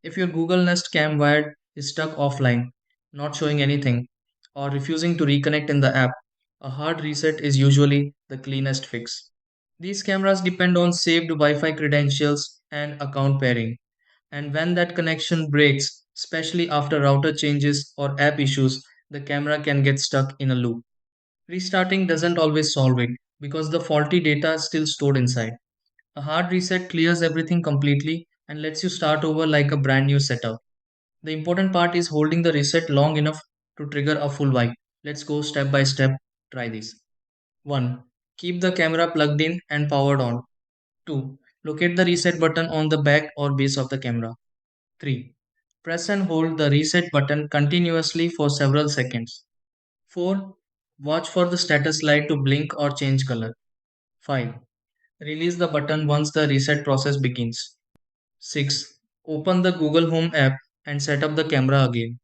If your Google Nest Cam wired is stuck offline, not showing anything, or refusing to reconnect in the app, a hard reset is usually the cleanest fix. These cameras depend on saved Wi Fi credentials and account pairing, and when that connection breaks, especially after router changes or app issues, the camera can get stuck in a loop. Restarting doesn't always solve it because the faulty data is still stored inside. A hard reset clears everything completely and lets you start over like a brand new setup. The important part is holding the reset long enough to trigger a full wipe. Let's go step by step. Try this. 1. Keep the camera plugged in and powered on. 2. Locate the reset button on the back or base of the camera. 3. Press and hold the reset button continuously for several seconds. 4. Watch for the status light to blink or change color. 5. Release the button once the reset process begins. 6. Open the Google Home app and set up the camera again.